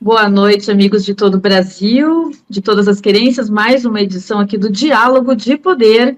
Boa noite, amigos de todo o Brasil, de todas as querências, mais uma edição aqui do Diálogo de Poder,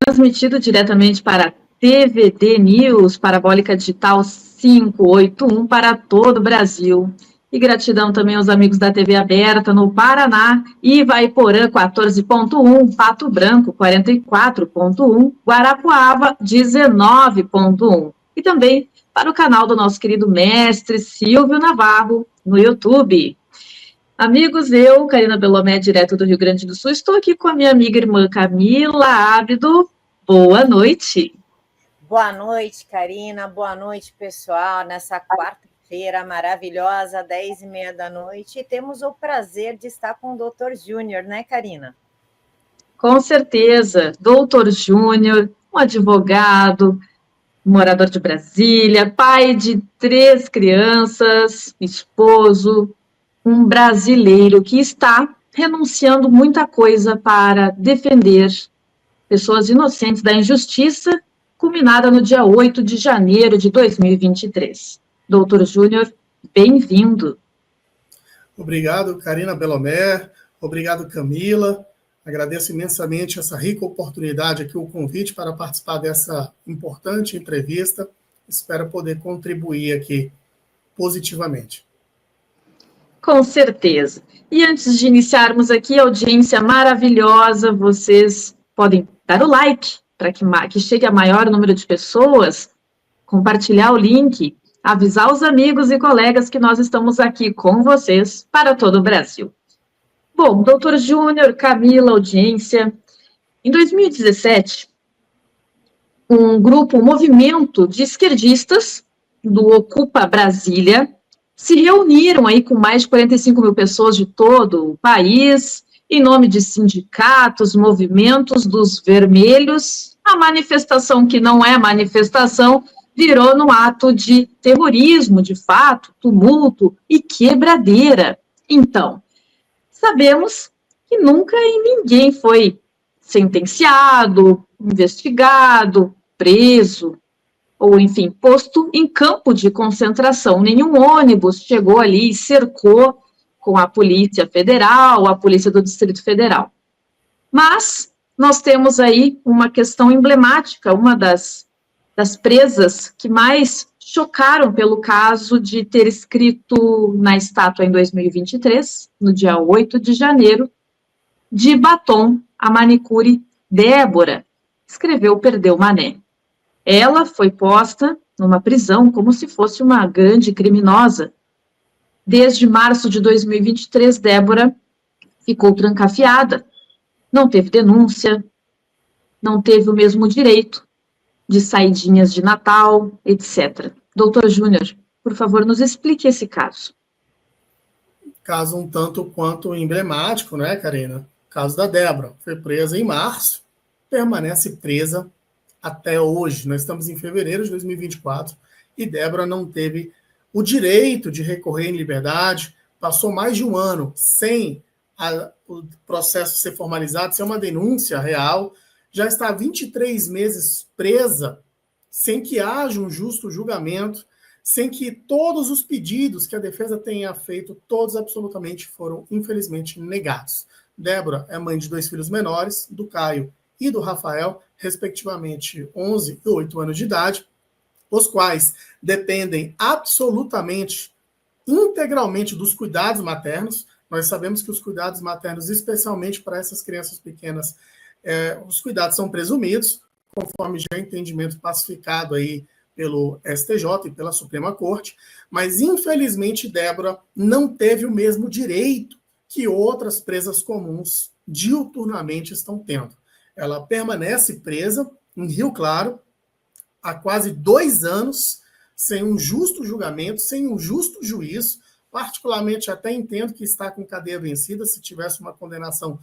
transmitido diretamente para a TVD News, Parabólica Digital 581, para todo o Brasil. E gratidão também aos amigos da TV Aberta no Paraná, Ivaiporã 14.1, Pato Branco 44.1, Guarapuava 19.1. E também para o canal do nosso querido mestre Silvio Navarro, no YouTube. Amigos, eu, Karina Belomé, direto do Rio Grande do Sul, estou aqui com a minha amiga irmã Camila Ábido. Boa noite. Boa noite, Karina. Boa noite, pessoal. Nessa quarta-feira maravilhosa, 10h30 da noite. E temos o prazer de estar com o Dr. Júnior, né, Karina? Com certeza. Doutor Júnior, um advogado, morador de Brasília, pai de 3 crianças, esposo, um brasileiro que está renunciando muita coisa para defender pessoas inocentes da injustiça, culminada no dia 8 de janeiro de 2023. Doutor Júnior, bem-vindo. Obrigado, Karina Belomé. Obrigado, Camila. Agradeço imensamente essa rica oportunidade aqui, o convite para participar dessa importante entrevista. Espero poder contribuir aqui positivamente. Com certeza. E antes de iniciarmos aqui a audiência maravilhosa, vocês podem dar o like para que chegue a maior número de pessoas, compartilhar o link, avisar os amigos e colegas que nós estamos aqui com vocês para todo o Brasil. Bom, doutor Júnior, Camila, audiência, em 2017, um movimento de esquerdistas do Ocupa Brasília se reuniram aí com mais de 45 mil pessoas de todo o país, em nome de sindicatos, movimentos dos vermelhos. A manifestação, que não é manifestação, virou num ato de terrorismo, de fato, tumulto e quebradeira. Então, sabemos que nunca ninguém foi sentenciado, investigado, preso, ou, enfim, posto em campo de concentração. Nenhum ônibus chegou ali e cercou com a Polícia Federal, a Polícia do Distrito Federal. Mas nós temos aí uma questão emblemática, uma das presas que mais chocaram pelo caso de ter escrito na estátua em 2023, no dia 8 de janeiro, de batom, a manicure Débora escreveu Perdeu Mané. Ela foi posta numa prisão como se fosse uma grande criminosa. Desde março de 2023, Débora ficou trancafiada, não teve denúncia, não teve o mesmo direito de saidinhas de Natal, etc. Doutor Júnior, por favor, nos explique esse caso. Caso um tanto quanto emblemático, né, Karina? Caso da Débora. Foi presa em março, permanece presa até hoje. Nós estamos em fevereiro de 2024 e Débora não teve o direito de recorrer em liberdade, passou mais de um ano sem o processo ser formalizado, sem uma denúncia real, já está há 23 meses presa, sem que haja um justo julgamento, sem que todos os pedidos que a defesa tenha feito, todos absolutamente foram, infelizmente, negados. Débora é mãe de 2 filhos menores, do Caio e do Rafael, respectivamente 11 e 8 anos de idade, os quais dependem absolutamente, integralmente dos cuidados maternos. Nós sabemos que os cuidados maternos, especialmente para essas crianças pequenas, os cuidados são presumidos, conforme já entendimento pacificado aí pelo STJ e pela Suprema Corte, mas infelizmente Débora não teve o mesmo direito que outras presas comuns diuturnamente estão tendo. Ela permanece presa em Rio Claro há quase 2 anos, sem um justo julgamento, sem um justo juízo. Particularmente até entendo que está com cadeia vencida, se tivesse uma condenação,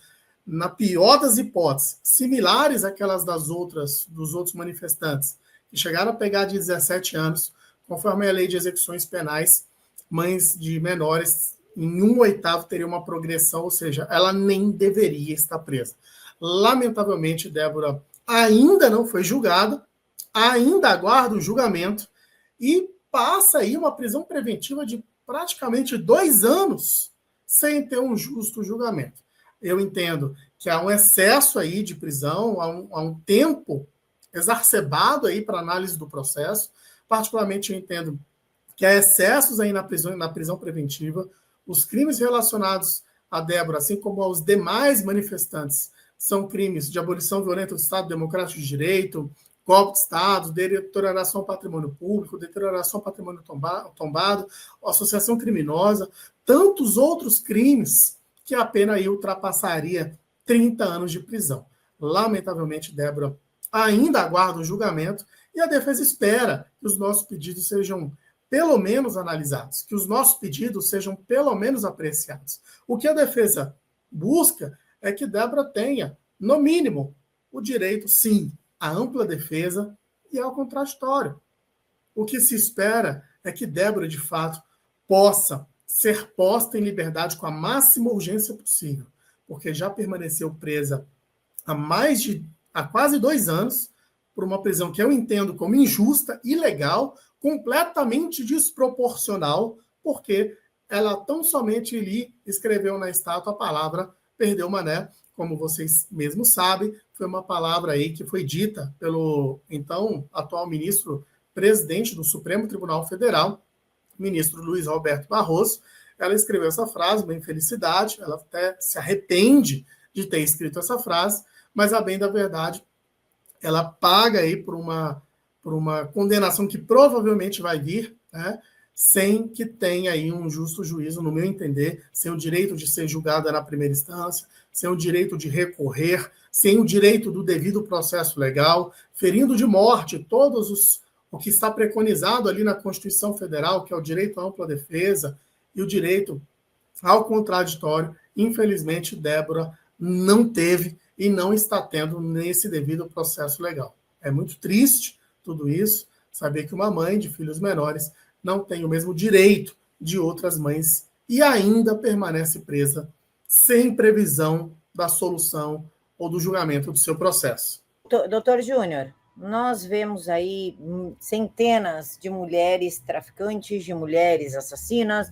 na pior das hipóteses, similares àquelas dos outros manifestantes, que chegaram a pegar de 17 anos, conforme a lei de execuções penais, mães de menores em 1/8 teria uma progressão, ou seja, ela nem deveria estar presa. Lamentavelmente, Débora ainda não foi julgada, ainda aguarda o julgamento e passa aí uma prisão preventiva de praticamente 2 anos sem ter um justo julgamento. Eu entendo que há um excesso aí de prisão, há um tempo exacerbado aí para análise do processo. Particularmente, eu entendo que há excessos aí na prisão preventiva. Os crimes relacionados a Débora, assim como aos demais manifestantes, são crimes de abolição violenta do Estado Democrático de Direito, golpe de Estado, deterioração ao patrimônio público, deterioração ao patrimônio tombado, associação criminosa, tantos outros crimes que a pena aí ultrapassaria 30 anos de prisão. Lamentavelmente, Débora ainda aguarda o julgamento e a defesa espera que os nossos pedidos sejam pelo menos analisados, que os nossos pedidos sejam pelo menos apreciados. O que a defesa busca é que Débora tenha, no mínimo, o direito, sim, à ampla defesa e ao contraditório. O que se espera é que Débora, de fato, possa ser posta em liberdade com a máxima urgência possível, porque já permaneceu presa há quase 2 anos, por uma prisão que eu entendo como injusta, ilegal, completamente desproporcional, porque ela tão somente lhe escreveu na estátua a palavra perdeu mané, como vocês mesmos sabem, foi uma palavra aí que foi dita pelo então atual ministro presidente do Supremo Tribunal Federal, ministro Luiz Roberto Barroso. Ela escreveu essa frase, uma infelicidade, ela até se arrepende de ter escrito essa frase, mas a bem da verdade, ela paga aí por uma condenação que provavelmente vai vir, né, sem que tenha aí um justo juízo, no meu entender, sem o direito de ser julgada na primeira instância, sem o direito de recorrer, sem o direito do devido processo legal, ferindo de morte o que está preconizado ali na Constituição Federal, que é o direito à ampla defesa e o direito ao contraditório. Infelizmente, Débora não teve e não está tendo nesse devido processo legal. É muito triste tudo isso, saber que uma mãe de filhos menores não tem o mesmo direito de outras mães e ainda permanece presa sem previsão da solução ou do julgamento do seu processo. Doutor Júnior, nós vemos aí centenas de mulheres traficantes, de mulheres assassinas,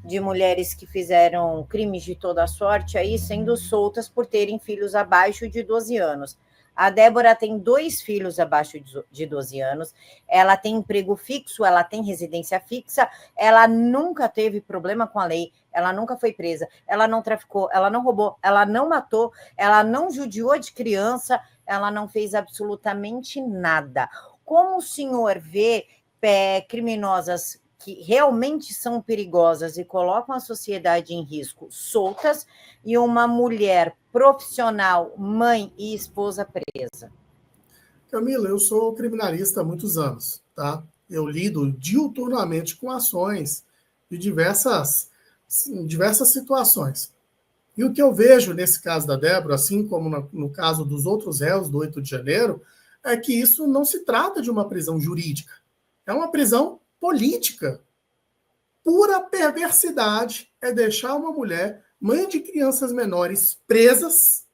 de mulheres que fizeram crimes de toda sorte aí sendo soltas por terem filhos abaixo de 12 anos. A Débora tem 2 filhos abaixo de 12 anos, ela tem emprego fixo, ela tem residência fixa, ela nunca teve problema com a lei, ela nunca foi presa, ela não traficou, ela não roubou, ela não matou, ela não judiou de criança, ela não fez absolutamente nada. Como o senhor vê criminosas que realmente são perigosas e colocam a sociedade em risco soltas e uma mulher profissional, mãe e esposa presa? Camila, eu sou criminalista há muitos anos, tá? Eu lido diuturnamente com ações de diversas situações. E o que eu vejo nesse caso da Débora, assim como no caso dos outros réus do 8 de janeiro, é que isso não se trata de uma prisão jurídica. É uma prisão política. Pura perversidade é deixar uma mulher, mãe de crianças menores, presas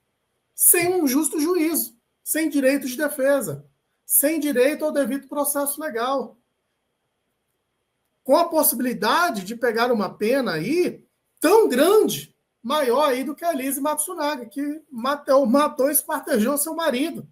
sem um justo juízo, sem direito de defesa, sem direito ao devido processo legal. Com a possibilidade de pegar uma pena aí tão grande, maior aí do que a Elise Matsunaga, que matou e esquartejou seu marido.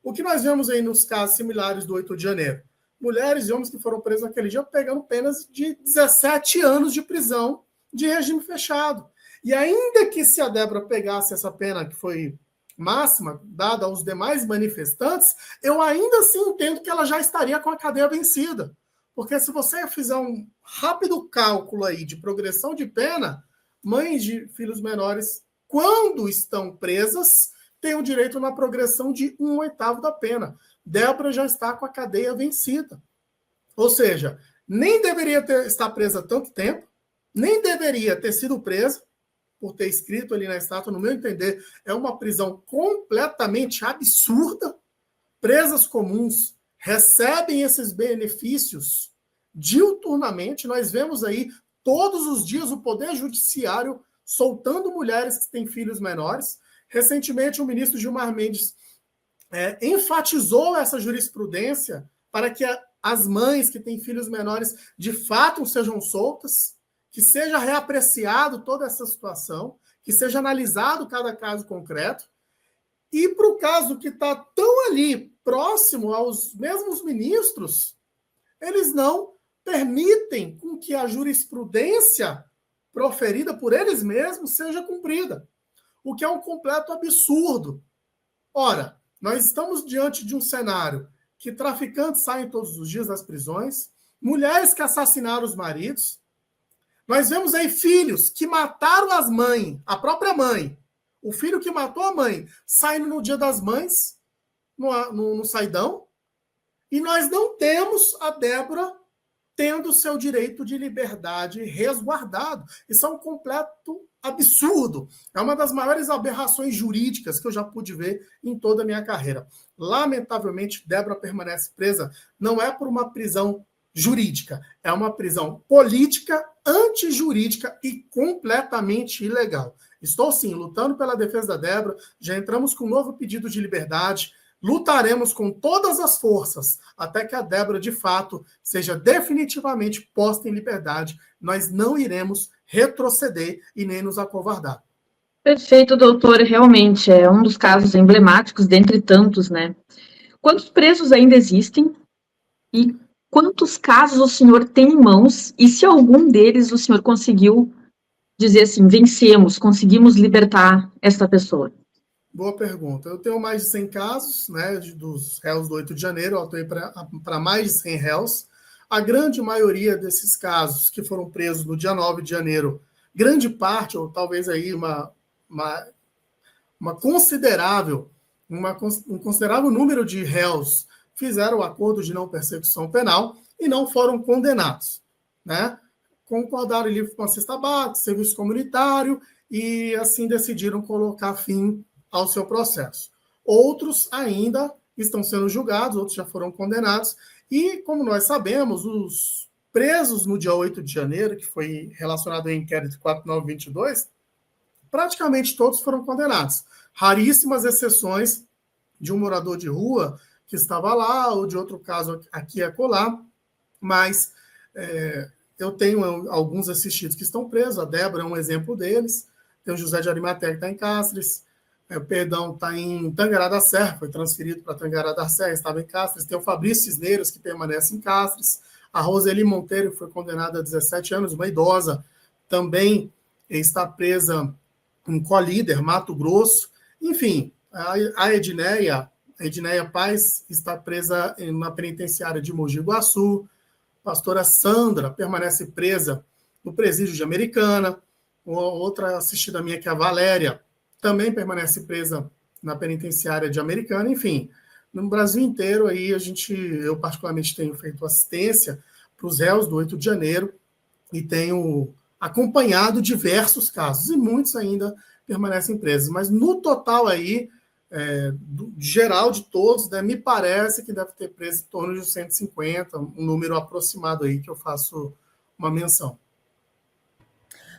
O que nós vemos aí nos casos similares do 8 de janeiro? Mulheres e homens que foram presos naquele dia pegando penas de 17 anos de prisão de regime fechado. E ainda que se a Débora pegasse essa pena que foi máxima, dada aos demais manifestantes, eu ainda assim entendo que ela já estaria com a cadeia vencida. Porque se você fizer um rápido cálculo aí de progressão de pena, mães de filhos menores, quando estão presas, têm o direito na progressão de 1/8 da pena. Débora já está com a cadeia vencida. Ou seja, nem deveria estar presa tanto tempo, nem deveria ter sido presa, por ter escrito ali na estátua, no meu entender, é uma prisão completamente absurda. Presas comuns recebem esses benefícios diuturnamente. Nós vemos aí todos os dias o Poder Judiciário soltando mulheres que têm filhos menores. Recentemente, o ministro Gilmar Mendes enfatizou essa jurisprudência para que as mães que têm filhos menores de fato sejam soltas. que seja reapreciado toda essa situação, que seja analisado cada caso concreto, e para o caso que está tão ali, próximo aos mesmos ministros, eles não permitem com que a jurisprudência proferida por eles mesmos seja cumprida, o que é um completo absurdo. Ora, nós estamos diante de um cenário que traficantes saem todos os dias das prisões, mulheres que assassinaram os maridos, nós vemos aí filhos que mataram as mães, a própria mãe, o filho que matou a mãe, saindo no Dia das Mães, no saidão, e nós não temos a Débora tendo seu direito de liberdade resguardado. Isso é um completo absurdo. É uma das maiores aberrações jurídicas que eu já pude ver em toda a minha carreira. Lamentavelmente, Débora permanece presa, não é por uma prisão jurídica, é uma prisão política, antijurídica e completamente ilegal. Estou, sim, lutando pela defesa da Débora, já entramos com um novo pedido de liberdade, lutaremos com todas as forças até que a Débora, de fato, seja definitivamente posta em liberdade. Nós não iremos retroceder e nem nos acovardar. Perfeito, doutor. Realmente é um dos casos emblemáticos dentre tantos, né? Quantos presos ainda existem e quantos casos o senhor tem em mãos? E se algum deles o senhor conseguiu dizer assim, vencemos, conseguimos libertar esta pessoa? Boa pergunta. Eu tenho mais de 100 casos, né, dos réus do 8 de janeiro, eu atuei para mais de 100 réus. A grande maioria desses casos que foram presos no dia 9 de janeiro, grande parte, ou talvez aí um considerável número de réus fizeram o acordo de não persecução penal e não foram condenados, né? Concordaram ali com a cesta básica, serviço comunitário, e assim decidiram colocar fim ao seu processo. Outros ainda estão sendo julgados, outros já foram condenados, e, como nós sabemos, os presos no dia 8 de janeiro, que foi relacionado ao inquérito 4922, praticamente todos foram condenados. Raríssimas exceções de um morador de rua que estava lá, ou de outro caso aqui e acolá, mas eu tenho alguns assistidos que estão presos, a Débora é um exemplo deles, tem o José de Arimateia que está em Cáceres, está em Tangará da Serra, foi transferido para Tangará da Serra, estava em Cáceres, tem o Fabrício Cisneiros, que permanece em Cáceres, a Roseli Monteiro, que foi condenada a 17 anos, uma idosa, também está presa em Colíder, Mato Grosso, enfim, a Edneia Paz está presa na penitenciária de Mogi Guaçu, a pastora Sandra permanece presa no presídio de Americana, outra assistida minha, que é a Valéria, também permanece presa na penitenciária de Americana, enfim, no Brasil inteiro aí eu particularmente tenho feito assistência para os réus do 8 de janeiro e tenho acompanhado diversos casos, e muitos ainda permanecem presos, mas no total aí, geral de todos, né, me parece que deve ter preso em torno de 150, um número aproximado aí que eu faço uma menção.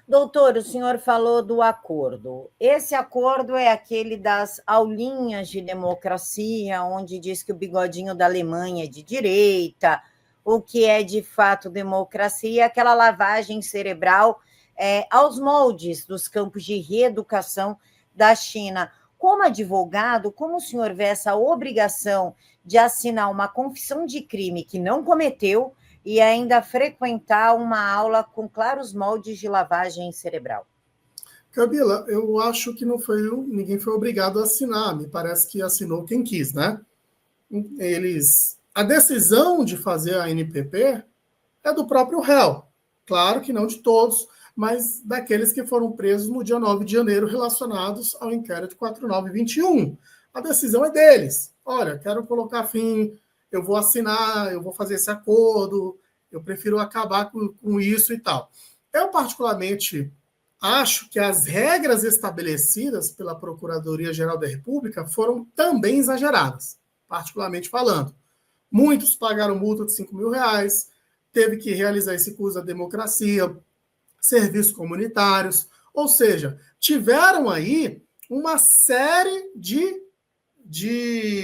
Doutor, o senhor falou do acordo. Esse acordo é aquele das aulinhas de democracia, onde diz que o bigodinho da Alemanha é de direita, o que é de fato democracia, aquela lavagem cerebral aos moldes dos campos de reeducação da China. Como advogado, como o senhor vê essa obrigação de assinar uma confissão de crime que não cometeu e ainda frequentar uma aula com claros moldes de lavagem cerebral? Camila, eu acho que ninguém foi obrigado a assinar, me parece que assinou quem quis, né? A decisão de fazer a NPP é do próprio réu, claro que não de todos, mas daqueles que foram presos no dia 9 de janeiro relacionados ao inquérito 4921. A decisão é deles. Olha, quero colocar fim, eu vou assinar, eu vou fazer esse acordo, eu prefiro acabar com isso e tal. Eu, particularmente, acho que as regras estabelecidas pela Procuradoria-Geral da República foram também exageradas, particularmente falando. Muitos pagaram multa de R$5.000, teve que realizar esse curso da democracia, serviços comunitários, ou seja, tiveram aí uma série de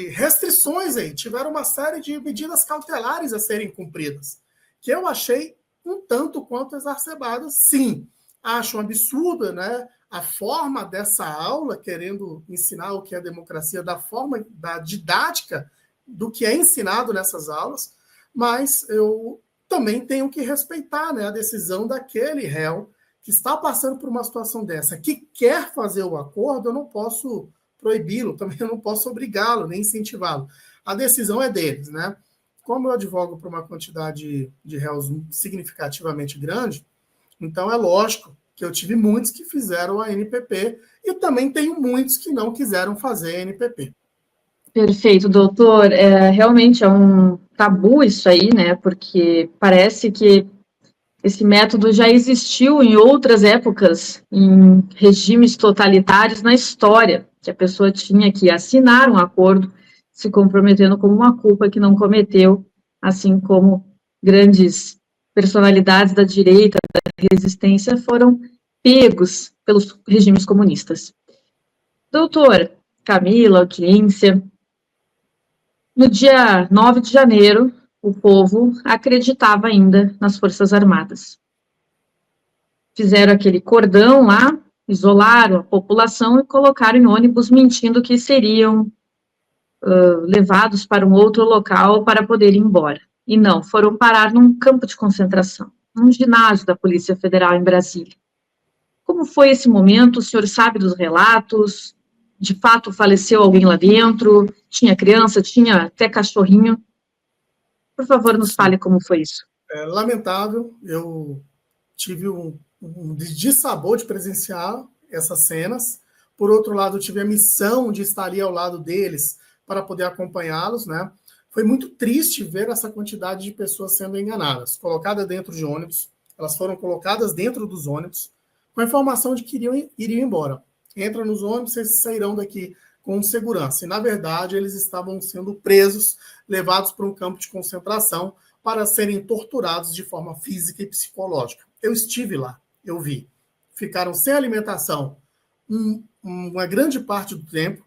restrições aí, tiveram uma série de medidas cautelares a serem cumpridas, que eu achei um tanto quanto exacerbadas, sim. Acho um absurdo, né, a forma dessa aula, querendo ensinar o que é democracia, da forma da didática do que é ensinado nessas aulas, mas eu também tenho que respeitar, né, a decisão daquele réu que está passando por uma situação dessa, que quer fazer o acordo. Eu não posso proibi-lo, também eu não posso obrigá-lo, nem incentivá-lo. A decisão é deles, né? Como eu advogo para uma quantidade de réus significativamente grande, então é lógico que eu tive muitos que fizeram a NPP e também tenho muitos que não quiseram fazer a NPP. Perfeito, doutor. Realmente é um tabu isso aí, né? Porque parece que esse método já existiu em outras épocas, em regimes totalitários na história, que a pessoa tinha que assinar um acordo se comprometendo com uma culpa que não cometeu, assim como grandes personalidades da direita, da resistência, foram pegos pelos regimes comunistas. Doutor Camila, audiência, no dia 9 de janeiro, o povo acreditava ainda nas Forças Armadas. Fizeram aquele cordão lá, isolaram a população e colocaram em ônibus mentindo que seriam levados para um outro local para poder ir embora. E não, foram parar num campo de concentração, num ginásio da Polícia Federal em Brasília. Como foi esse momento? O senhor sabe dos relatos? De fato, faleceu alguém lá dentro? Tinha criança, tinha até cachorrinho? Por favor, nos fale como foi isso. É lamentável, eu tive um dissabor de presenciar essas cenas. Por outro lado, eu tive a missão de estar ali ao lado deles para poder acompanhá-los, né? Foi muito triste ver essa quantidade de pessoas sendo enganadas, colocadas dentro de ônibus. Elas foram colocadas dentro dos ônibus com a informação de que iriam embora. Entra nos ônibus, vocês sairão daqui com segurança. E, na verdade, eles estavam sendo presos, levados para um campo de concentração para serem torturados de forma física e psicológica. Eu estive lá, eu vi. Ficaram sem alimentação uma grande parte do tempo,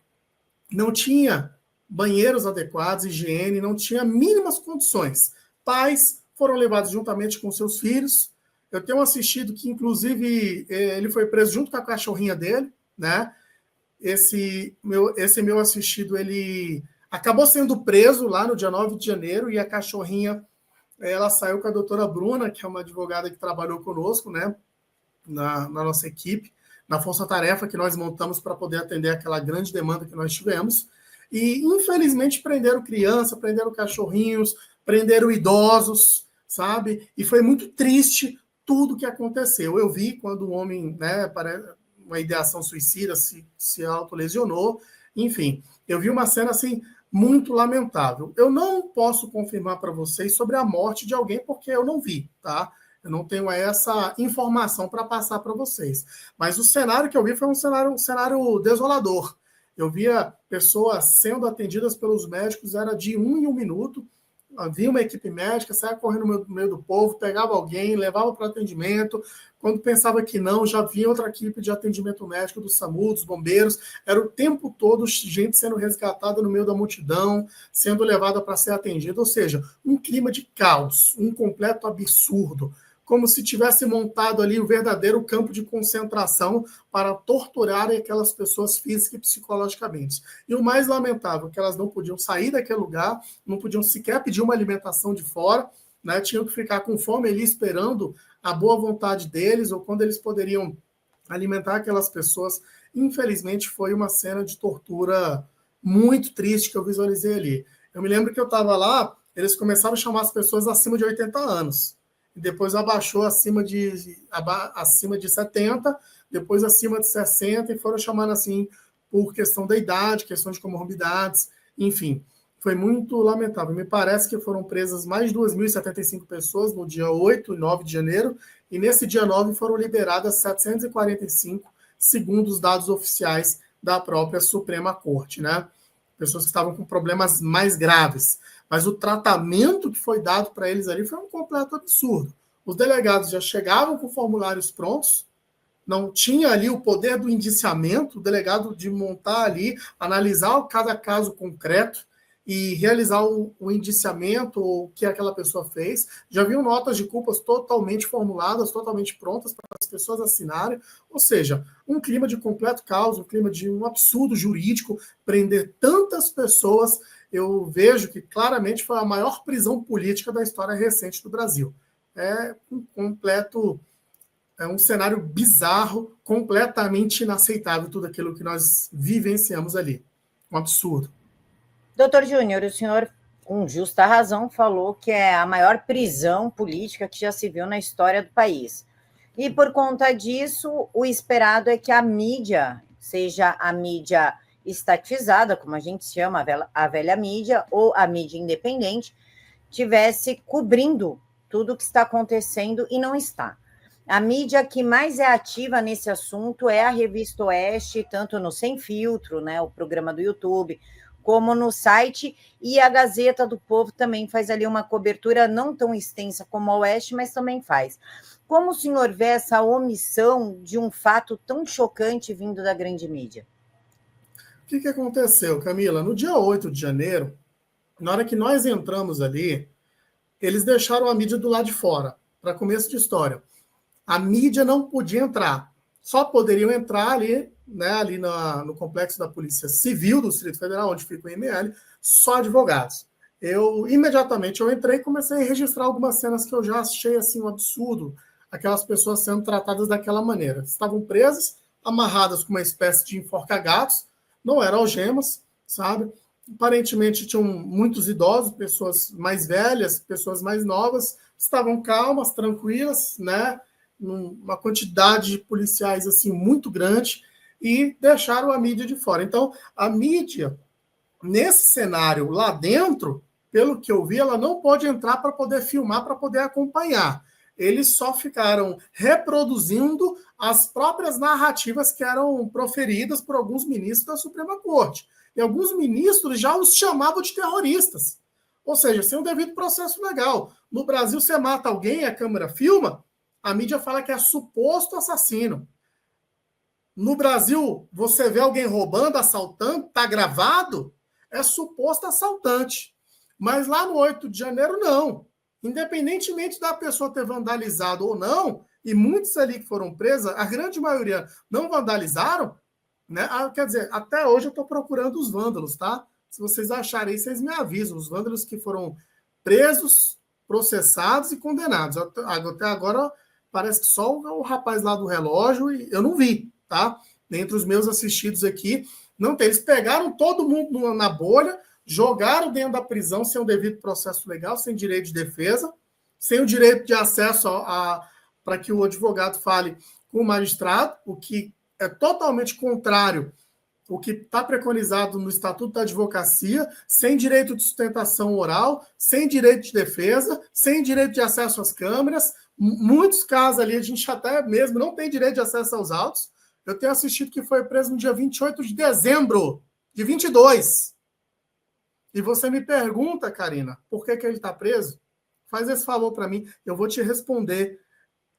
não tinha banheiros adequados, higiene, não tinha mínimas condições. Pais foram levados juntamente com seus filhos. Eu tenho assistido que, inclusive, ele foi preso junto com a cachorrinha dele, né? Esse meu assistido, ele acabou sendo preso lá no dia 9 de janeiro e a cachorrinha, ela saiu com a doutora Bruna, que é uma advogada que trabalhou conosco, né, na nossa equipe, na força-tarefa que nós montamos para poder atender aquela grande demanda que nós tivemos. E, infelizmente, prenderam criança, prenderam cachorrinhos, prenderam idosos, sabe? E foi muito triste tudo que aconteceu. Eu vi quando o homem, né, uma ideação suicida, se autolesionou, enfim. Eu vi uma cena, assim, muito lamentável. Eu não posso confirmar para vocês sobre a morte de alguém, porque eu não vi, tá? Eu não tenho essa informação para passar para vocês. Mas o cenário que eu vi foi um cenário desolador. Eu via pessoas sendo atendidas pelos médicos, era de 1 em 1 minuto. Havia uma equipe médica, saia correndo no meio do povo, pegava alguém, levava para atendimento. Quando pensava que não, já vinha outra equipe de atendimento médico do SAMU, dos bombeiros. Era o tempo todo gente sendo resgatada no meio da multidão, sendo levada para ser atendida. Ou seja, um clima de caos, um completo absurdo. Como se tivesse montado ali o verdadeiro campo de concentração para torturarem aquelas pessoas física e psicologicamente. E o mais lamentável, que elas não podiam sair daquele lugar, não podiam sequer pedir uma alimentação de fora, né? Tinham que ficar com fome ali esperando a boa vontade deles, ou quando eles poderiam alimentar aquelas pessoas. Infelizmente, foi uma cena de tortura muito triste que eu visualizei ali. Eu me lembro que eu estava lá, eles começaram a chamar as pessoas acima de 80 anos. E depois abaixou acima de 70, depois acima de 60, e foram chamando assim por questão da idade, questão de comorbidades, enfim. Foi muito lamentável. Me parece que foram presas mais de 2.075 pessoas no dia 8 e 9 de janeiro, e nesse dia 9 foram liberadas 745, segundo os dados oficiais da própria Suprema Corte, né? Pessoas que estavam com problemas mais graves. Mas o tratamento que foi dado para eles ali foi um completo absurdo. Os delegados já chegavam com formulários prontos, não tinha ali o poder do indiciamento, o delegado de montar ali, analisar cada caso concreto, e realizar o indiciamento, o que aquela pessoa fez. Já haviam notas de culpas totalmente formuladas, totalmente prontas para as pessoas assinarem, ou seja, um clima de completo caos, um clima de um absurdo jurídico, prender tantas pessoas. Eu vejo que claramente foi a maior prisão política da história recente do Brasil. É um cenário bizarro, completamente inaceitável, tudo aquilo que nós vivenciamos ali. Um absurdo. Doutor Júnior, o senhor, com justa razão, falou que é a maior prisão política que já se viu na história do país. E por conta disso, o esperado é que a mídia, seja a mídia estatizada, como a gente chama, a velha mídia, ou a mídia independente, tivesse cobrindo tudo o que está acontecendo e não está. A mídia que mais é ativa nesse assunto é a Revista Oeste, tanto no Sem Filtro, né, o programa do YouTube, como no site, e a Gazeta do Povo também faz ali uma cobertura não tão extensa como a Oeste, mas também faz. Como o senhor vê essa omissão de um fato tão chocante vindo da grande mídia? O que aconteceu, Camila? No dia 8 de janeiro, na hora que nós entramos ali, eles deixaram a mídia do lado de fora, para começo de história. A mídia não podia entrar. Só poderiam entrar ali, né, ali no complexo da Polícia Civil do Distrito Federal, onde fica o IML, só advogados. Imediatamente eu entrei e comecei a registrar algumas cenas que eu já achei assim um absurdo, aquelas pessoas sendo tratadas daquela maneira. Estavam presas, amarradas com uma espécie de enforca-gatos, não eram algemas, sabe? Aparentemente tinham muitos idosos, pessoas mais velhas, pessoas mais novas, estavam calmas, tranquilas, né? Uma quantidade de policiais assim muito grande, e deixaram a mídia de fora. Então, a mídia, nesse cenário lá dentro, pelo que eu vi, ela não pode entrar para poder filmar, para poder acompanhar. Eles só ficaram reproduzindo as próprias narrativas que eram proferidas por alguns ministros da Suprema Corte. E alguns ministros já os chamavam de terroristas. Ou seja, sem o devido processo legal. No Brasil, você mata alguém, a câmera filma, a mídia fala que é suposto assassino. No Brasil, você vê alguém roubando, assaltando, está gravado, é suposto assaltante. Mas lá no 8 de janeiro, não. Independentemente da pessoa ter vandalizado ou não, e muitos ali que foram presos, a grande maioria não vandalizaram, né? Quer dizer, até hoje eu estou procurando os vândalos, tá? Se vocês acharem, vocês me avisam. Os vândalos que foram presos, processados e condenados. Até agora, parece que só o rapaz lá do relógio, eu não vi, tá? Dentre os meus assistidos aqui, não tem. Eles pegaram todo mundo na bolha, jogaram dentro da prisão sem o devido processo legal, sem direito de defesa, sem o direito de acesso para que o advogado fale com o magistrado, o que é totalmente contrário ao que está preconizado no Estatuto da Advocacia, sem direito de sustentação oral, sem direito de defesa, sem direito de acesso às câmeras. Muitos casos ali, a gente até mesmo não tem direito de acesso aos autos. Eu tenho assistido que foi preso no dia 28 de dezembro de 22. E você me pergunta, Karina, por que ele está preso? Faz esse favor para mim. Eu vou te responder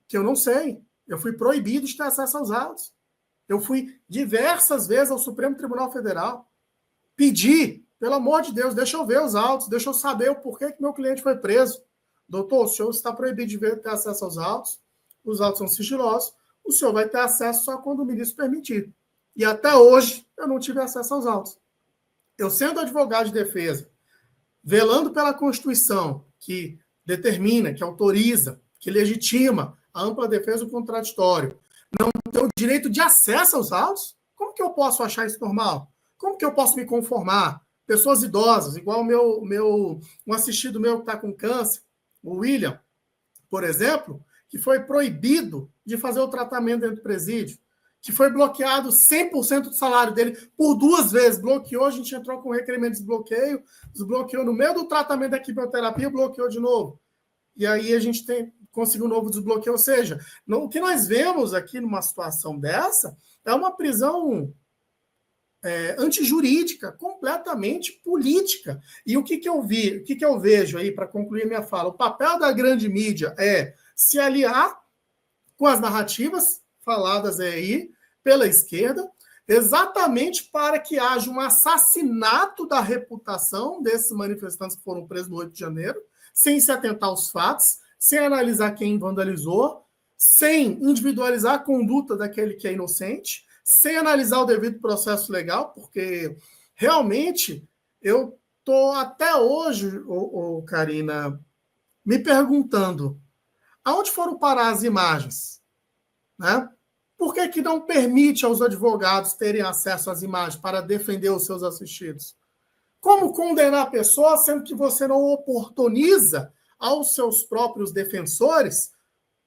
que eu não sei. Eu fui proibido de ter acesso aos autos. Eu fui diversas vezes ao Supremo Tribunal Federal pedir, pelo amor de Deus, deixa eu ver os autos, deixa eu saber o porquê que meu cliente foi preso. Doutor, o senhor está proibido de ter acesso aos autos, os autos são sigilosos, o senhor vai ter acesso só quando o ministro permitir. E até hoje eu não tive acesso aos autos. Eu, sendo advogado de defesa, velando pela Constituição, que determina, que autoriza, que legitima a ampla defesa do contraditório, não ter o direito de acesso aos autos, como que eu posso achar isso normal? Como que eu posso me conformar? Pessoas idosas, igual um assistido meu que está com câncer, o William, por exemplo, que foi proibido de fazer o tratamento dentro do presídio, que foi bloqueado 100% do salário dele por 2 vezes. Bloqueou, a gente entrou com requerimento de desbloqueio, desbloqueou no meio do tratamento da quimioterapia, bloqueou de novo. E aí a gente conseguiu um novo desbloqueio. Ou seja, o que nós vemos aqui numa situação dessa é uma prisão antijurídica, completamente política. E o que eu vi, o que eu vejo aí, para concluir minha fala? O papel da grande mídia é se aliar com as narrativas faladas aí pela esquerda, exatamente para que haja um assassinato da reputação desses manifestantes que foram presos no 8 de janeiro, sem se atentar aos fatos, sem analisar quem vandalizou, sem individualizar a conduta daquele que é inocente, sem analisar o devido processo legal, porque realmente eu estou até hoje, Karina, me perguntando aonde foram parar as imagens, né? Por que não permite aos advogados terem acesso às imagens para defender os seus assistidos? Como condenar a pessoa sendo que você não oportuniza aos seus próprios defensores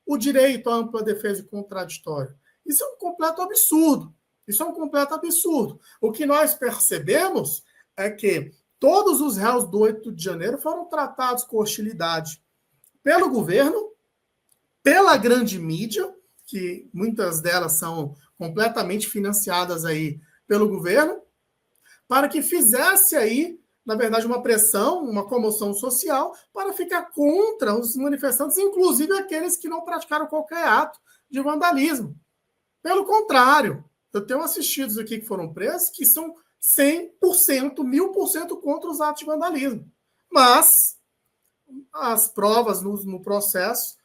o direito à ampla defesa e contraditório? Isso é um completo absurdo. Isso é um completo absurdo. O que nós percebemos é que todos os réus do 8 de janeiro foram tratados com hostilidade pelo governo, pela grande mídia, que muitas delas são completamente financiadas aí pelo governo, para que fizesse aí, na verdade, uma pressão, uma comoção social, para ficar contra os manifestantes, inclusive aqueles que não praticaram qualquer ato de vandalismo. Pelo contrário, eu tenho assistidos aqui que foram presos que são 100%, 1000% contra os atos de vandalismo. Mas as provas no processo,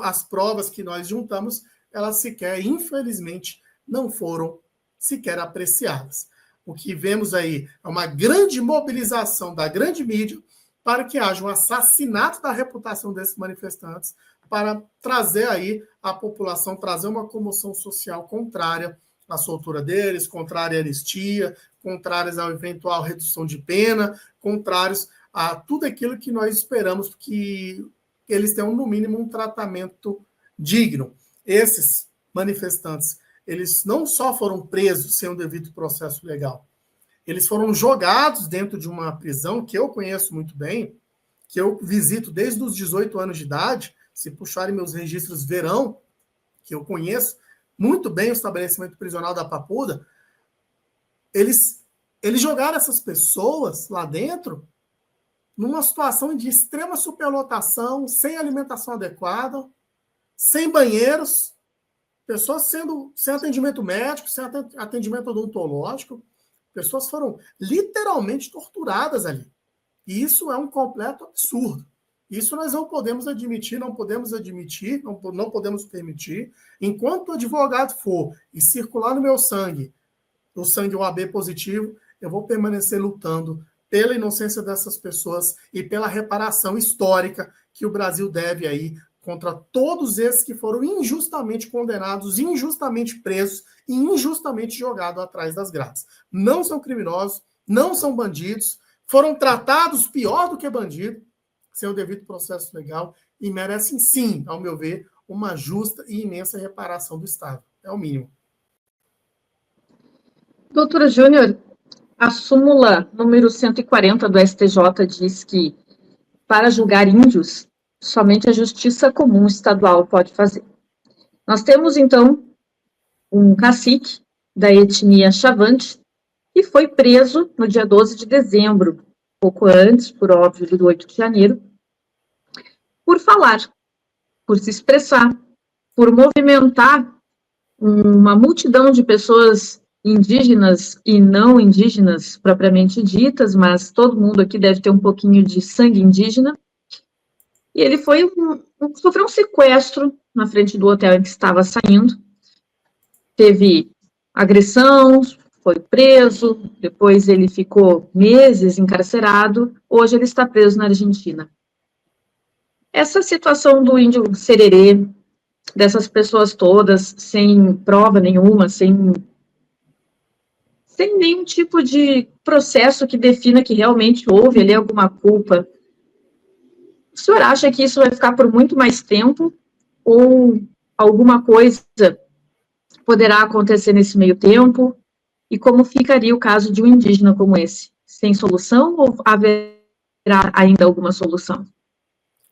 as provas que nós juntamos, elas sequer, infelizmente, não foram sequer apreciadas. O que vemos aí é uma grande mobilização da grande mídia para que haja um assassinato da reputação desses manifestantes, para trazer aí a população, trazer uma comoção social contrária à soltura deles, contrária à anistia, contrárias à eventual redução de pena, contrários a tudo aquilo que nós esperamos que eles tenham, no mínimo, um tratamento digno. Esses manifestantes, eles não só foram presos sem o devido processo legal, eles foram jogados dentro de uma prisão que eu conheço muito bem, que eu visito desde os 18 anos de idade. Se puxarem meus registros, verão que eu conheço muito bem o estabelecimento prisional da Papuda. Eles jogaram essas pessoas lá dentro numa situação de extrema superlotação, sem alimentação adequada, sem banheiros, pessoas sem atendimento médico, sem atendimento odontológico. Pessoas foram literalmente torturadas ali. E isso é um completo absurdo. Isso nós não podemos admitir, não podemos permitir. Enquanto o advogado for e circular no meu sangue, o sangue OAB positivo, eu vou permanecer lutando pela inocência dessas pessoas e pela reparação histórica que o Brasil deve aí contra todos esses que foram injustamente condenados, injustamente presos e injustamente jogados atrás das grades. Não são criminosos, não são bandidos, foram tratados pior do que bandido, sem o devido processo legal, e merecem sim, ao meu ver, uma justa e imensa reparação do Estado. É o mínimo. Doutora Júnior, a súmula número 140 do STJ diz que, para julgar índios, somente a Justiça Comum Estadual pode fazer. Nós temos, então, um cacique da etnia Chavante, que foi preso no dia 12 de dezembro, pouco antes, por óbvio, do 8 de janeiro, por falar, por se expressar, por movimentar uma multidão de pessoas indígenas e não indígenas propriamente ditas, mas todo mundo aqui deve ter um pouquinho de sangue indígena. E ele sofreu um sequestro na frente do hotel em que estava saindo, teve agressão, foi preso, depois ele ficou meses encarcerado, hoje ele está preso na Argentina. Essa situação do índio Sererê, dessas pessoas todas, sem prova nenhuma, sem nenhum tipo de processo que defina que realmente houve ali alguma culpa, o senhor acha que isso vai ficar por muito mais tempo ou alguma coisa poderá acontecer nesse meio tempo? E como ficaria o caso de um indígena como esse? Sem solução ou haverá ainda alguma solução?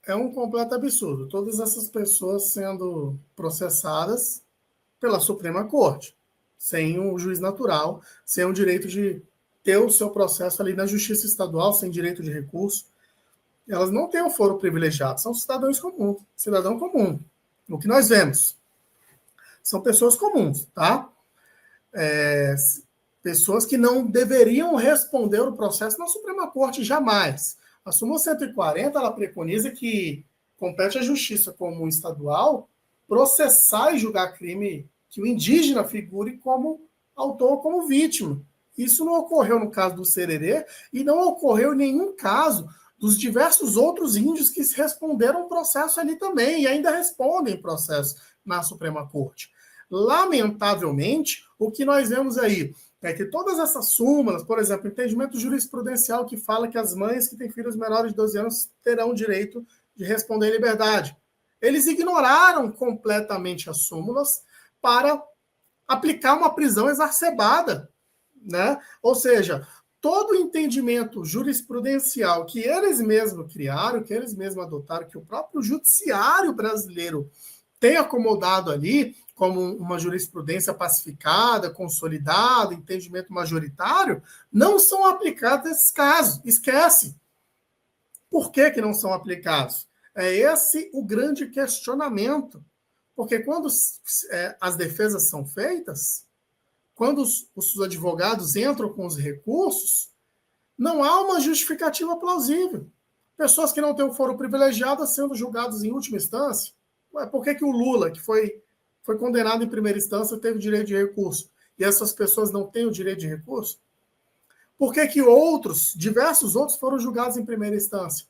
É um completo absurdo. Todas essas pessoas sendo processadas pela Suprema Corte, sem um juiz natural, sem o direito de ter o seu processo ali na Justiça Estadual, sem direito de recurso. Elas não têm o foro privilegiado, são cidadão comum. O que nós vemos são pessoas comuns, tá? pessoas que não deveriam responder o processo na Suprema Corte jamais. A súmula 140, ela preconiza que compete à Justiça Comum Estadual processar e julgar crime que o indígena figure como autor ou como vítima. Isso não ocorreu no caso do Sererê e não ocorreu em nenhum caso dos diversos outros índios que responderam o processo ali também e ainda respondem processo na Suprema Corte. Lamentavelmente, o que nós vemos aí é que todas essas súmulas, por exemplo, entendimento jurisprudencial que fala que as mães que têm filhos menores de 12 anos terão o direito de responder em liberdade. Eles ignoraram completamente as súmulas para aplicar uma prisão exacerbada, né? Ou seja, todo o entendimento jurisprudencial que eles mesmos criaram, que eles mesmos adotaram, que o próprio judiciário brasileiro tem acomodado ali como uma jurisprudência pacificada, consolidada, entendimento majoritário, não são aplicados nesses casos. Esquece. Por que não são aplicados? É esse o grande questionamento. Porque quando as defesas são feitas, quando os advogados entram com os recursos, não há uma justificativa plausível. Pessoas que não têm o foro privilegiado sendo julgadas em última instância. Por que o Lula, que foi condenado em primeira instância, teve direito de recurso? E essas pessoas não têm o direito de recurso? Por que diversos outros foram julgados em primeira instância?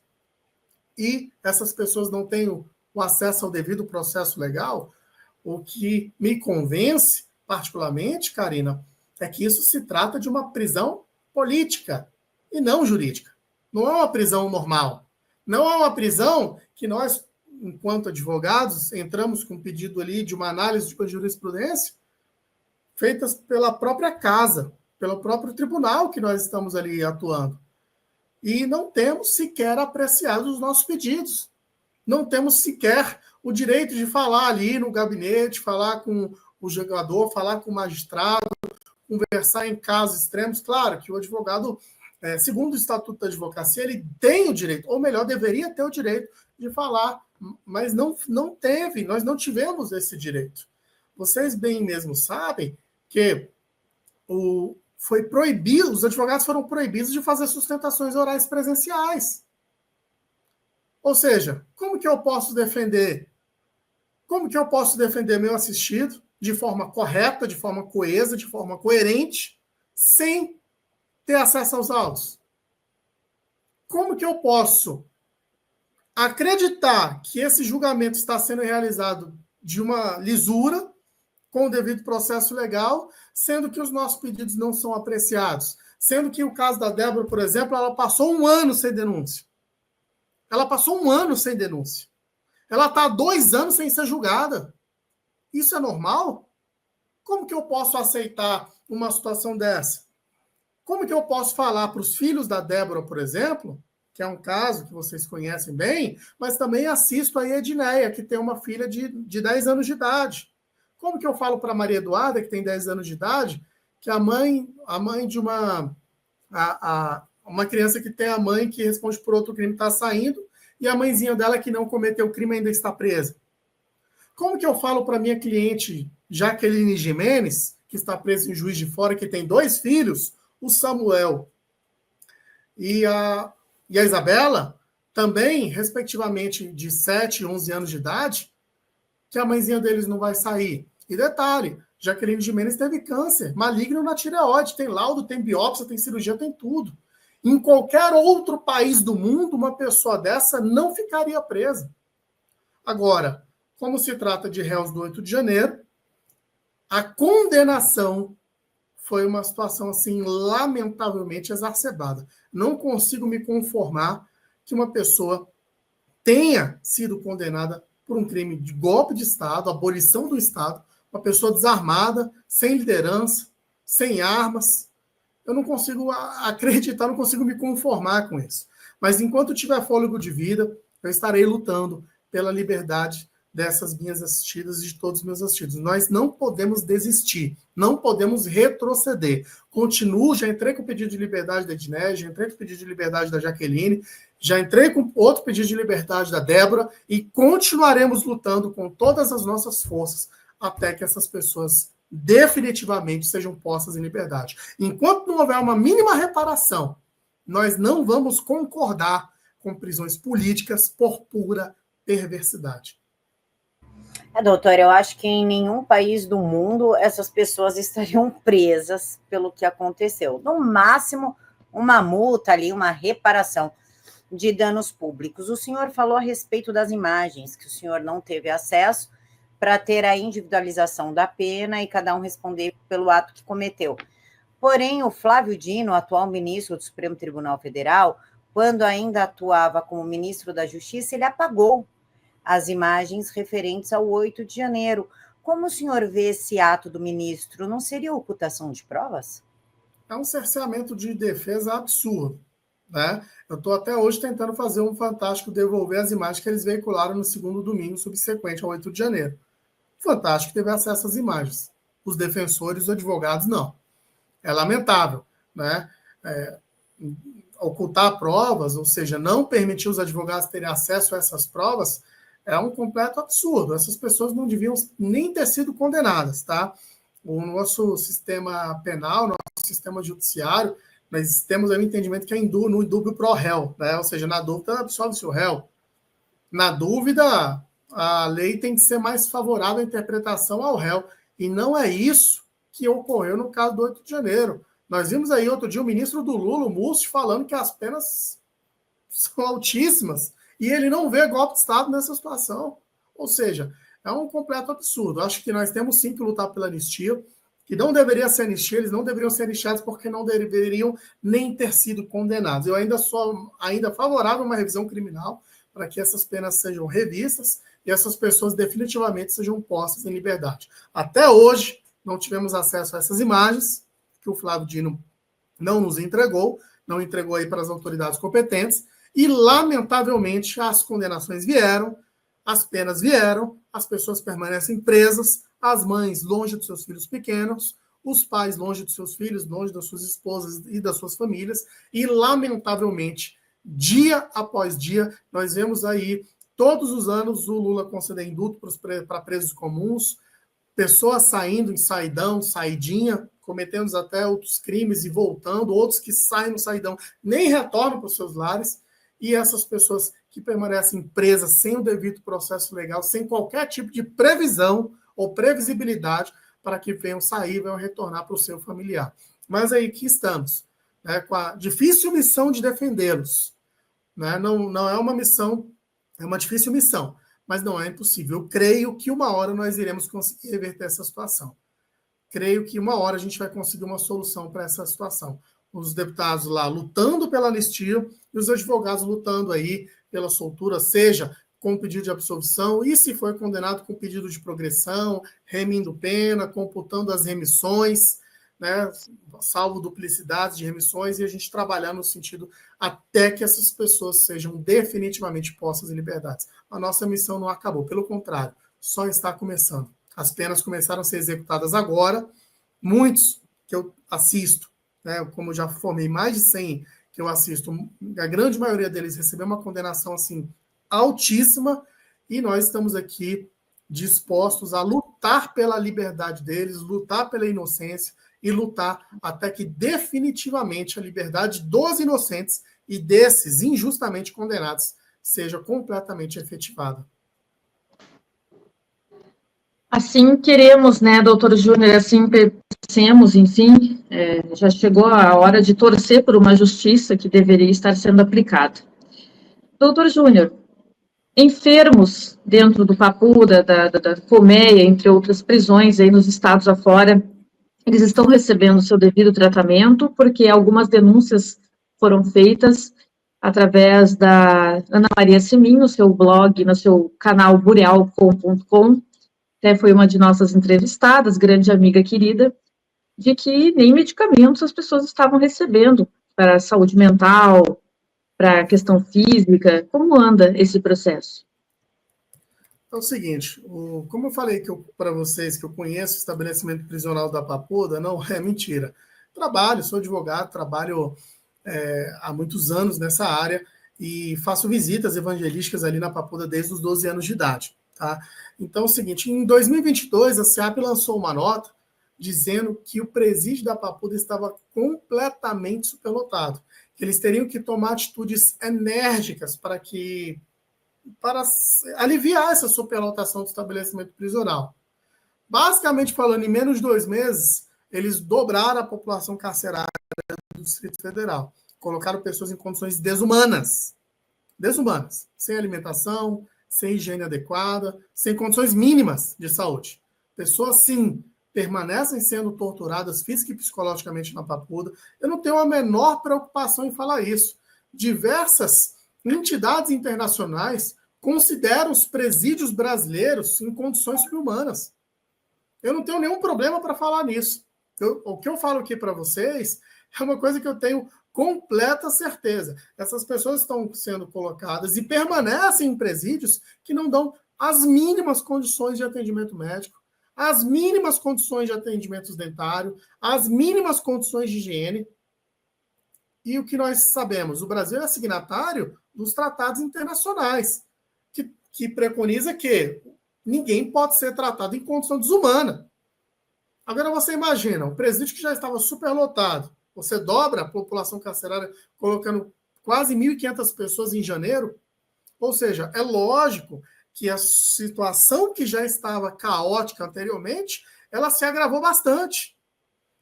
E essas pessoas não têm o acesso ao devido processo legal? O que me convence, particularmente, Karina, é que isso se trata de uma prisão política e não jurídica. Não é uma prisão normal. Não é uma prisão que nós, enquanto advogados, entramos com um pedido ali de uma análise de jurisprudência feitas pela própria casa, pelo próprio tribunal que nós estamos ali atuando. E não temos sequer apreciado os nossos pedidos. Não temos sequer o direito de falar ali no gabinete, falar com o julgador, falar com o magistrado, conversar em casos extremos. Claro que o advogado, segundo o Estatuto da Advocacia, ele tem o direito, ou melhor, deveria ter o direito de falar, mas não teve, nós não tivemos esse direito. Vocês bem mesmo sabem que foi proibido, os advogados foram proibidos de fazer sustentações orais presenciais. Ou seja, como que eu posso defender? Como que eu posso defender meu assistido de forma correta, de forma coesa, de forma coerente, sem ter acesso aos autos? Como que eu posso acreditar que esse julgamento está sendo realizado de uma lisura, com o devido processo legal, sendo que os nossos pedidos não são apreciados? Sendo que o caso da Débora, por exemplo, ela passou 1 ano sem denúncia. Ela passou 1 ano sem denúncia. Ela está há 2 anos sem ser julgada. Isso é normal? Como que eu posso aceitar uma situação dessa? Como que eu posso falar para os filhos da Débora, por exemplo, que é um caso que vocês conhecem bem, mas também assisto a Edneia, que tem uma filha de 10 anos de idade. Como que eu falo para a Maria Eduarda, que tem 10 anos de idade, que a mãe de uma criança que tem a mãe que responde por outro crime está saindo, e a mãezinha dela que não cometeu o crime ainda está presa? Como que eu falo para minha cliente Jaqueline Jimenez, que está presa em Juiz de Fora, que tem 2 filhos, o Samuel e a Isabela, também, respectivamente, de 7 e 11 anos de idade, que a mãezinha deles não vai sair? E detalhe, Jaqueline Jimenez teve câncer maligno na tireoide, tem laudo, tem biópsia, tem cirurgia, tem tudo. Em qualquer outro país do mundo, uma pessoa dessa não ficaria presa. Agora, como se trata de réus do 8 de janeiro, a condenação foi uma situação, assim, lamentavelmente exacerbada. Não consigo me conformar que uma pessoa tenha sido condenada por um crime de golpe de Estado, abolição do Estado, uma pessoa desarmada, sem liderança, sem armas. Eu não consigo acreditar, não consigo me conformar com isso. Mas enquanto tiver fôlego de vida, eu estarei lutando pela liberdade dessas minhas assistidas e de todos os meus assistidos. Nós não podemos desistir, não podemos retroceder. Continuo, já entrei com o pedido de liberdade da Edneia, já entrei com o pedido de liberdade da Jaqueline, já entrei com outro pedido de liberdade da Débora e continuaremos lutando com todas as nossas forças até que essas pessoas definitivamente sejam postas em liberdade. Enquanto não houver uma mínima reparação, nós não vamos concordar com prisões políticas por pura perversidade. Doutor, eu acho que em nenhum país do mundo essas pessoas estariam presas pelo que aconteceu. No máximo, uma multa ali, uma reparação de danos públicos. O senhor falou a respeito das imagens, que o senhor não teve acesso para ter a individualização da pena e cada um responder pelo ato que cometeu. Porém, o Flávio Dino, atual ministro do Supremo Tribunal Federal, quando ainda atuava como ministro da Justiça, ele apagou as imagens referentes ao 8 de janeiro. Como o senhor vê esse ato do ministro? Não seria ocultação de provas? É um cerceamento de defesa absurdo, né? Eu estou até hoje tentando fazer um Fantástico devolver as imagens que eles veicularam no segundo domingo subsequente ao 8 de janeiro. O Fantástico teve acesso às imagens. Os defensores, os advogados, não. É lamentável, né? Ocultar provas, ou seja, não permitir os advogados terem acesso a essas provas, é um completo absurdo. Essas pessoas não deviam nem ter sido condenadas, tá? O nosso sistema penal, nosso sistema judiciário, nós temos aí um entendimento que é no indúbio pro réu, né? Ou seja, na dúvida, absolve-se o réu. Na dúvida, a lei tem que ser mais favorável à interpretação ao réu. E não é isso que ocorreu no caso do 8 de janeiro. Nós vimos aí outro dia o ministro do Lula, o Mussi, falando que as penas são altíssimas e ele não vê golpe de Estado nessa situação. Ou seja, é um completo absurdo. Acho que nós temos sim que lutar pela anistia, que não deveria ser anistia, eles não deveriam ser anistiados porque não deveriam nem ter sido condenados. Eu ainda sou favorável a uma revisão criminal para que essas penas sejam revistas e essas pessoas definitivamente sejam postas em liberdade. Até hoje, não tivemos acesso a essas imagens, que o Flávio Dino não nos entregou, não entregou aí para as autoridades competentes, e, lamentavelmente, as condenações vieram, as penas vieram, as pessoas permanecem presas, as mães longe dos seus filhos pequenos, os pais longe dos seus filhos, longe das suas esposas e das suas famílias, e, lamentavelmente, dia após dia, nós vemos aí, todos os anos, o Lula conceder indulto para presos comuns, pessoas saindo em saidão, saidinha, cometendo até outros crimes e voltando, outros que saem no saidão nem retornam para os seus lares, e essas pessoas que permanecem presas sem o devido processo legal, sem qualquer tipo de previsão ou previsibilidade para que venham sair, venham retornar para o seu familiar. Mas aí que estamos, né, com a difícil missão de defendê-los. Né? Não é uma missão, é uma difícil missão, mas não é impossível. Eu creio que uma hora nós iremos conseguir reverter essa situação. Creio que uma hora a gente vai conseguir uma solução para essa situação. Os deputados lá lutando pela anistia e os advogados lutando aí pela soltura, seja com pedido de absolvição e, se for condenado, com pedido de progressão, remindo pena, computando as remissões, né, salvo duplicidades de remissões, e a gente trabalhar no sentido até que essas pessoas sejam definitivamente postas em liberdade. A nossa missão não acabou, pelo contrário, só está começando. As penas começaram a ser executadas agora, muitos que eu assisto, né, como eu já formei mais de 100 que eu assisto, a grande maioria deles recebeu uma condenação assim altíssima, e nós estamos aqui dispostos a lutar pela liberdade deles, lutar pela inocência e lutar até que definitivamente a liberdade dos inocentes e desses injustamente condenados seja completamente efetivada. Assim queremos, né, doutor Júnior, assim pensemos, enfim, já chegou a hora de torcer por uma justiça que deveria estar sendo aplicada. Doutor Júnior, enfermos dentro do Papuda, da Colmeia, entre outras prisões aí nos estados afora, eles estão recebendo seu devido tratamento, porque algumas denúncias foram feitas através da Ana Maria Simin, no seu blog, no seu canal burealcom.com, até foi uma de nossas entrevistadas, grande amiga querida, de que nem medicamentos as pessoas estavam recebendo para a saúde mental, para a questão física. Como anda esse processo? É o seguinte, como eu falei para vocês que eu conheço o estabelecimento prisional da Papuda, não é mentira. Sou advogado, trabalho há muitos anos nessa área e faço visitas evangelísticas ali na Papuda desde os 12 anos de idade. Tá? Então é o seguinte, em 2022 a SEAP lançou uma nota dizendo que o presídio da Papuda estava completamente superlotado. Eles teriam que tomar atitudes enérgicas para aliviar essa superlotação do estabelecimento prisional. Basicamente falando, em menos de 2 meses, eles dobraram a população carcerária do Distrito Federal. Colocaram pessoas em condições desumanas, sem alimentação, sem higiene adequada, sem condições mínimas de saúde. Pessoas, sim, permanecem sendo torturadas física e psicologicamente na Papuda. Eu não tenho a menor preocupação em falar isso. Diversas entidades internacionais consideram os presídios brasileiros em condições subhumanas. Eu não tenho nenhum problema para falar nisso. O que eu falo aqui para vocês é uma coisa que eu tenho completa certeza. Essas pessoas estão sendo colocadas e permanecem em presídios que não dão as mínimas condições de atendimento médico, as mínimas condições de atendimento dentário, as mínimas condições de higiene. E o que nós sabemos? O Brasil é signatário dos tratados internacionais, que preconiza que ninguém pode ser tratado em condição desumana. Agora você imagina, um presídio que já estava superlotado, você dobra a população carcerária colocando quase 1.500 pessoas em janeiro, ou seja, é lógico que a situação que já estava caótica anteriormente, ela se agravou bastante.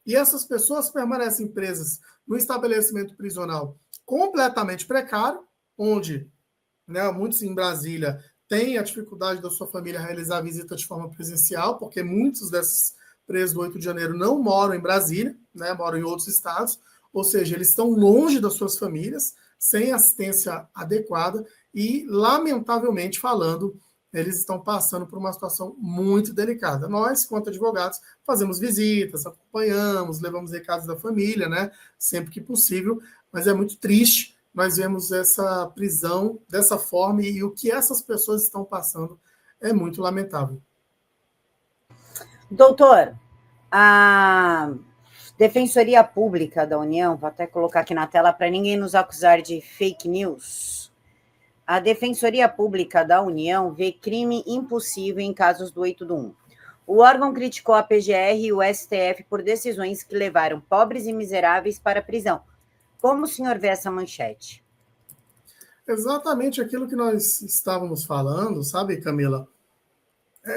E essas pessoas permanecem presas no estabelecimento prisional completamente precário, onde, né, muitos em Brasília têm a dificuldade da sua família realizar a visita de forma presencial, porque muitos desses presos do 8 de janeiro não moram em Brasília, né, moram em outros estados, ou seja, eles estão longe das suas famílias, sem assistência adequada e, lamentavelmente falando, eles estão passando por uma situação muito delicada. Nós, quanto advogados, fazemos visitas, acompanhamos, levamos recados da família, né, sempre que possível, mas é muito triste nós vemos essa prisão dessa forma e o que essas pessoas estão passando é muito lamentável. Doutor, a Defensoria Pública da União, vou até colocar aqui na tela para ninguém nos acusar de fake news. A Defensoria Pública da União vê crime impossível em casos do 8 do 1. O órgão criticou a PGR e o STF por decisões que levaram pobres e miseráveis para a prisão. Como o senhor vê essa manchete? Exatamente aquilo que nós estávamos falando, sabe, Camila?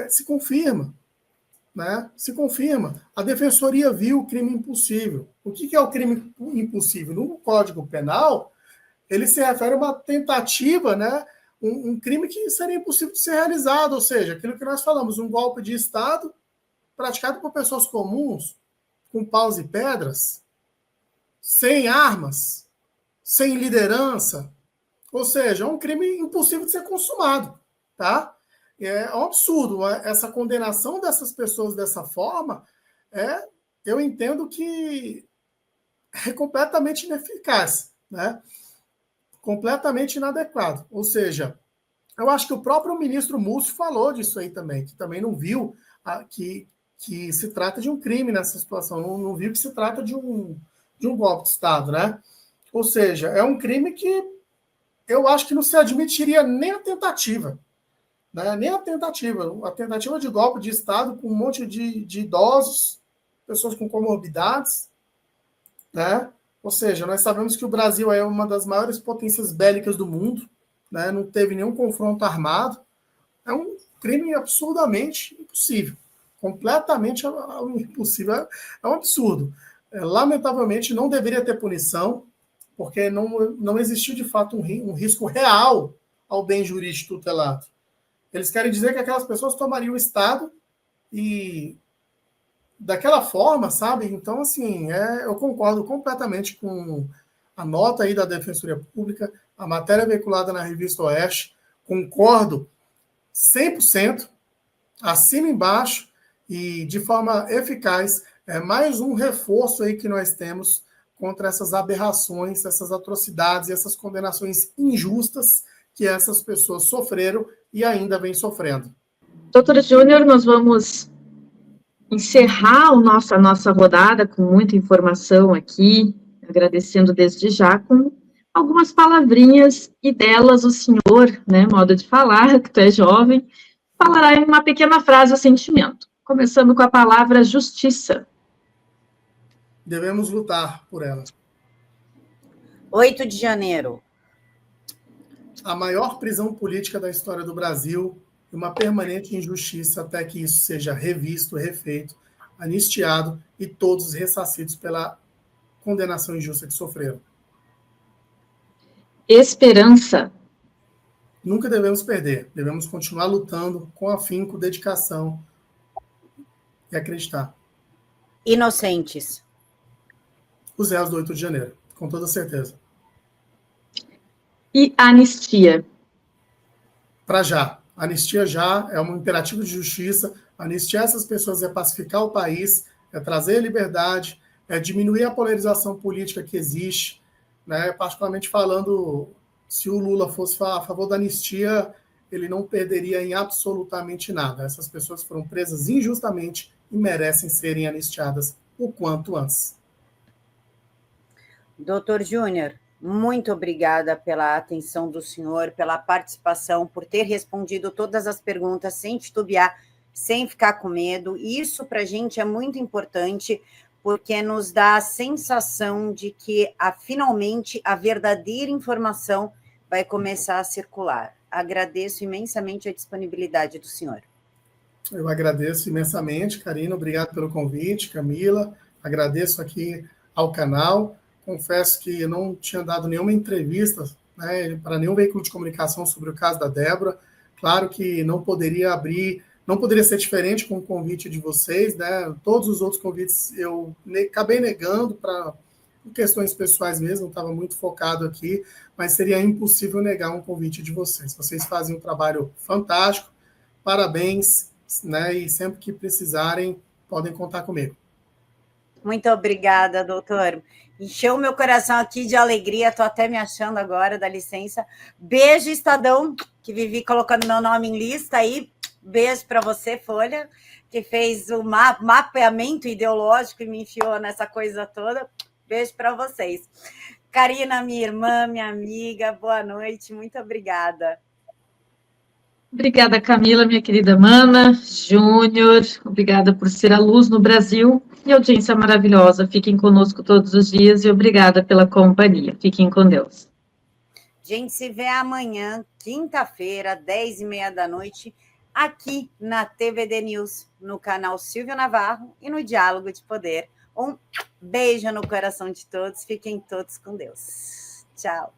Se confirma. Né? Se confirma. A Defensoria viu o crime impossível. O que é o crime impossível? No Código Penal, ele se refere a uma tentativa, né? Um crime que seria impossível de ser realizado, ou seja, aquilo que nós falamos, um golpe de Estado praticado por pessoas comuns, com paus e pedras, sem armas, sem liderança, ou seja, é um crime impossível de ser consumado, tá? É um absurdo. Essa condenação dessas pessoas dessa forma, eu entendo que é completamente ineficaz, né? Completamente inadequado. Ou seja, eu acho que o próprio ministro Múcio falou disso aí também, que também não viu que se trata de um crime nessa situação, não viu que se trata de um golpe de Estado, né? Ou seja, é um crime que eu acho que não se admitiria nem a tentativa. Né? Nem a tentativa de golpe de Estado com um monte de idosos, pessoas com comorbidades, né? Ou seja, nós sabemos que o Brasil é uma das maiores potências bélicas do mundo, né? Não teve nenhum confronto armado, é um crime absurdamente impossível, completamente impossível, é um absurdo. Lamentavelmente, não deveria ter punição, porque não existiu, de fato, um risco real ao bem jurídico tutelado. Eles querem dizer que aquelas pessoas tomariam o Estado e daquela forma, sabe? Então, assim, eu concordo completamente com a nota aí da Defensoria Pública, a matéria veiculada na Revista Oeste, concordo 100%, acima e embaixo, e de forma eficaz, é mais um reforço aí que nós temos contra essas aberrações, essas atrocidades e essas condenações injustas que essas pessoas sofreram e ainda vem sofrendo. Doutora Júnior, nós vamos encerrar a nossa rodada com muita informação aqui, agradecendo desde já com algumas palavrinhas, e delas o senhor, né, modo de falar, que tu é jovem, falará em uma pequena frase o sentimento. Começando com a palavra justiça. Devemos lutar por ela. 8 de janeiro. A maior prisão política da história do Brasil e uma permanente injustiça até que isso seja revisto, refeito, anistiado e todos ressarcidos pela condenação injusta que sofreram. Esperança. Nunca devemos perder, devemos continuar lutando com afinco, dedicação e acreditar. Inocentes. Os réus do 8 de janeiro, com toda certeza. E anistia. Para já. Anistia já é um imperativo de justiça. Anistiar essas pessoas é pacificar o país, é trazer a liberdade, é diminuir a polarização política que existe, né? Particularmente falando, se o Lula fosse a favor da anistia, ele não perderia em absolutamente nada. Essas pessoas foram presas injustamente e merecem serem anistiadas o quanto antes. Doutor Júnior, muito obrigada pela atenção do senhor, pela participação, por ter respondido todas as perguntas sem titubear, sem ficar com medo. Isso para a gente é muito importante, porque nos dá a sensação de que finalmente a verdadeira informação vai começar a circular. Agradeço imensamente a disponibilidade do senhor. Eu agradeço imensamente, Karina, obrigado pelo convite, Camila, agradeço aqui ao canal. Confesso que eu não tinha dado nenhuma entrevista, né, para nenhum veículo de comunicação sobre o caso da Débora. Claro que não poderia ser diferente com o convite de vocês, né? Todos os outros convites eu acabei negando para questões pessoais mesmo, estava muito focado aqui, mas seria impossível negar um convite de vocês. Vocês fazem um trabalho fantástico, parabéns, né? E sempre que precisarem, podem contar comigo. Muito obrigada, doutor. Encheu meu coração aqui de alegria, estou até me achando agora, dá licença. Beijo, Estadão, que vivi colocando meu nome em lista aí. Beijo para você, Folha, que fez o mapeamento ideológico e me enfiou nessa coisa toda. Beijo para vocês. Karina, minha irmã, minha amiga, boa noite, muito obrigada. Obrigada, Camila, minha querida mana, Júnior, obrigada por ser a luz no Brasil e audiência maravilhosa. Fiquem conosco todos os dias e obrigada pela companhia. Fiquem com Deus. A gente se vê amanhã, quinta-feira, 10h30 da noite, aqui na TVD News, no canal Silvio Navarro e no Diálogo de Poder. Um beijo no coração de todos, fiquem todos com Deus. Tchau.